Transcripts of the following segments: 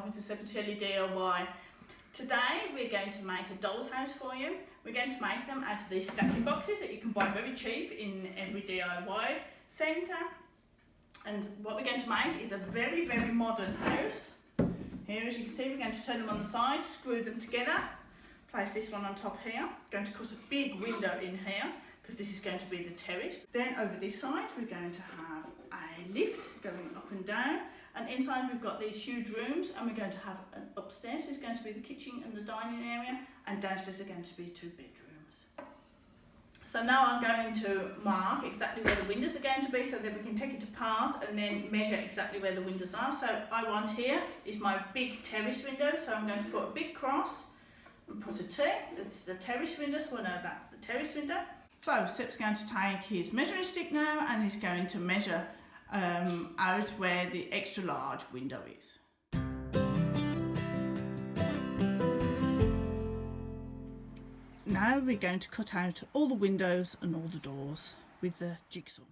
welcome to Sepp DIY. Today we're going to make a doll's house for you. We're going to make them out of these stacking boxes that you can buy very cheap in every DIY centre. And what we're going to make is a very, very modern house. Here, as you can see, we're going to turn them on the side, screw them together, place this one on top here. Going to cut a big window in here because this is going to be the terrace. Then over this side we're going to have a lift going up and down, and inside we've got these huge rooms, and we're going to have an upstairs is going to be the kitchen and the dining area, and downstairs are going to be 2 bedrooms. So now I'm going to mark exactly where the windows are going to be so that we can take it apart and then measure exactly where the windows are. So I want here is my big terrace window, so I'm going to put a big cross and put a T. That's the terrace window, so I know that's the terrace window. So Sepp's going to take his measuring stick now, and he's going to measure out where the extra large window is. Now we're going to cut out all the windows and all the doors with the jigsaw.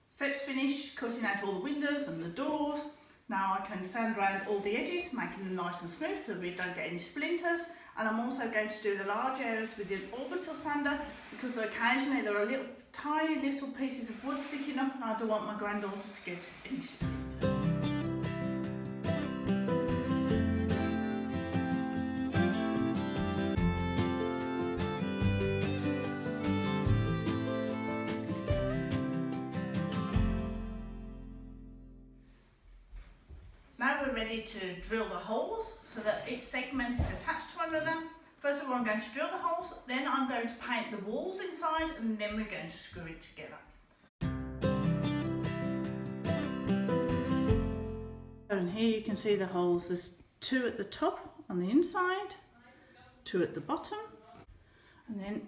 Sepp's finished cutting out all the windows and the doors. Now I can sand around all the edges, making them nice and smooth so we don't get any splinters. And I'm also going to do the large areas with the Orbital sander because occasionally there are tiny little pieces of wood sticking up, and I don't want my granddaughter to get any splinters. Now we're ready to drill the holes so that each segment is attached to one another. First of all, I'm going to drill the holes, then I'm going to paint the walls inside, and then we're going to screw it together. And here you can see the holes. There's 2 at the top on the inside, 2 at the bottom, and then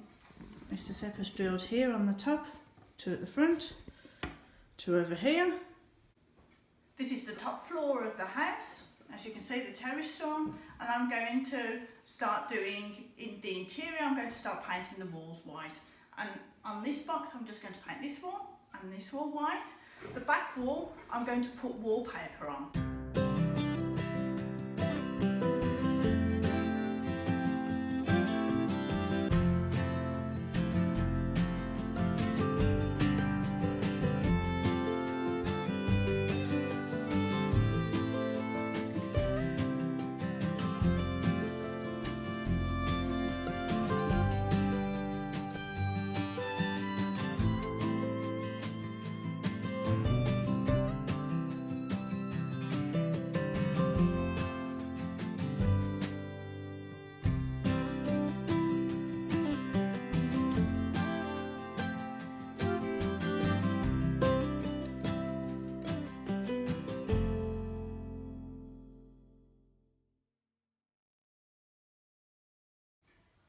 Mr. Sepp has drilled here on the top, 2 at the front, 2 over here. This is the top floor of the house, as you can see, the terrace storm, and I'm going to start doing in the interior. I'm going to start painting the walls white, and on this box I'm just going to paint this wall and this wall white. The back wall I'm going to put wallpaper on.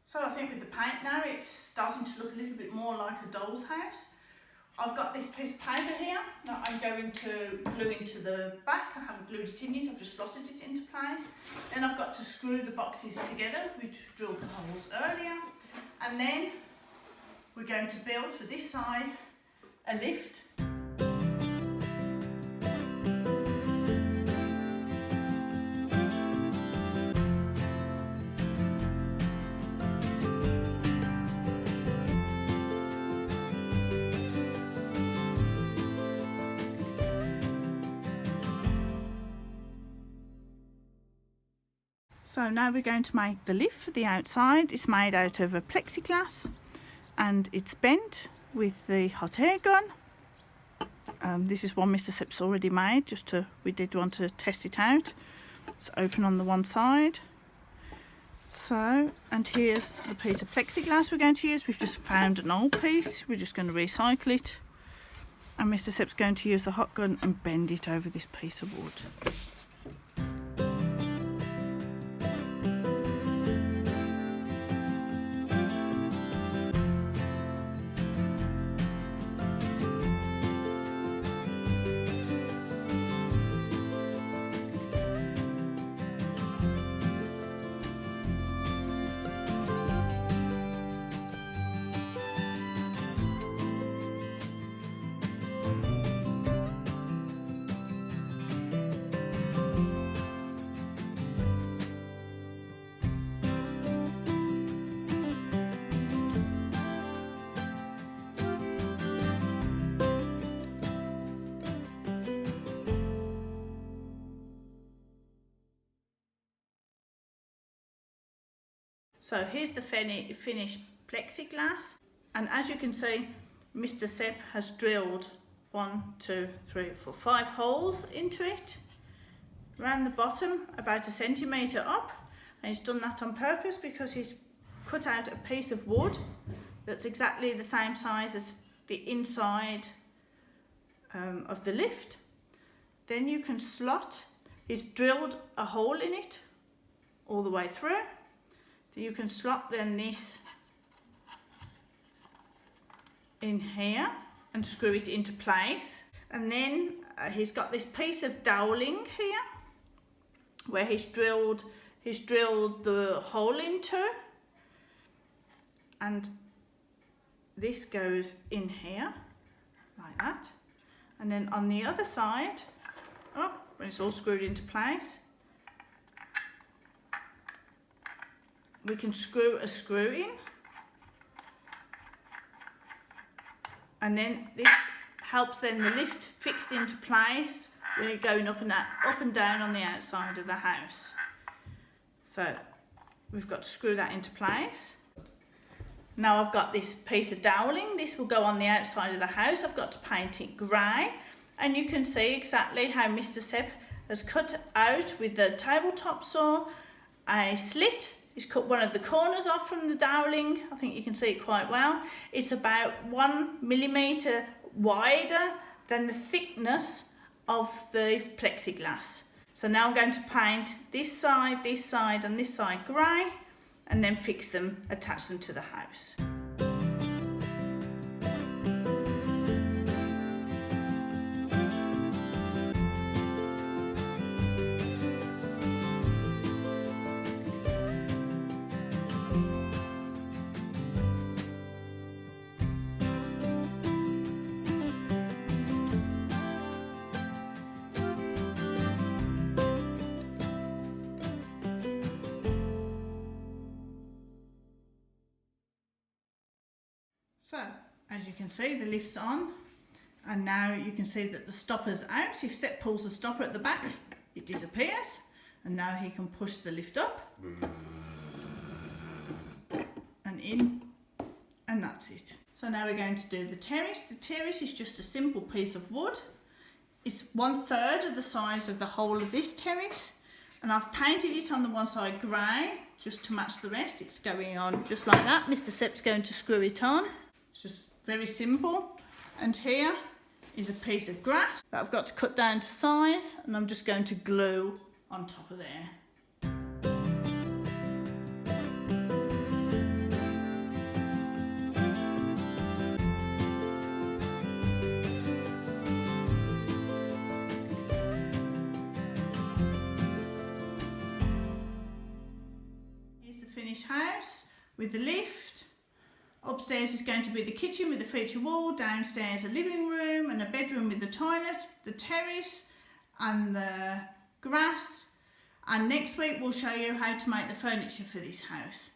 So I think with the paint now it's starting to look a little bit more like a doll's house. I've got this piece of paper here that I'm going to glue into the back. I haven't glued it in yet, I've just slotted it into place. Then I've got to screw the boxes together. We drilled the holes earlier. And then we're going to build for this side a lift. So now we're going to make the lift for the outside. It's made out of a plexiglass and it's bent with the hot air gun. This is one Mr. Sepp's already made, we did want to test it out. It's open on the one side. So, and here's the piece of plexiglass we're going to use. We've just found an old piece, we're just going to recycle it. And Mr. Sepp's going to use the hot gun and bend it over this piece of wood. So here's the finished plexiglass, and as you can see, Mr. Sepp has drilled 1, 2, 3, 4, 5 holes into it, around the bottom, about 1 centimetre up, and he's done that on purpose because he's cut out a piece of wood that's exactly the same size as the inside of the lift. Then you can slot, he's drilled a hole in it all the way through. So you can slot then this in here and screw it into place. And then he's got this piece of doweling here where he's drilled the hole into, and this goes in here like that. And then on the other side, when it's all screwed into place, we can screw a screw in, and then this helps then the lift fixed into place when it's going up and down on the outside of the house. So we've got to screw that into place. Now I've got this piece of doweling, this will go on the outside of the house. I've got to paint it grey, and you can see exactly how Mr. Sepp has cut out with the tabletop saw a slit. He's cut one of the corners off from the doweling. I think you can see it quite well. It's about 1 millimetre wider than the thickness of the plexiglass. So now I'm going to paint this side, and this side grey, and then fix them, attach them to the house. So, as you can see, the lift's on, and now you can see that the stopper's out. If Sepp pulls the stopper at the back, it disappears, and now he can push the lift up and in, and that's it. So now we're going to do the terrace. The terrace is just a simple piece of wood. It's 1/3 of the size of the whole of this terrace, and I've painted it on the one side grey just to match the rest. It's going on just like that. Mr. Sepp's going to screw it on. It's just very simple. And here is a piece of grass that I've got to cut down to size, and I'm just going to glue on top of there. Here's the finished house with the lift. Upstairs is going to be the kitchen with the feature wall, downstairs a living room and a bedroom with the toilet, the terrace and the grass. And next week we'll show you how to make the furniture for this house.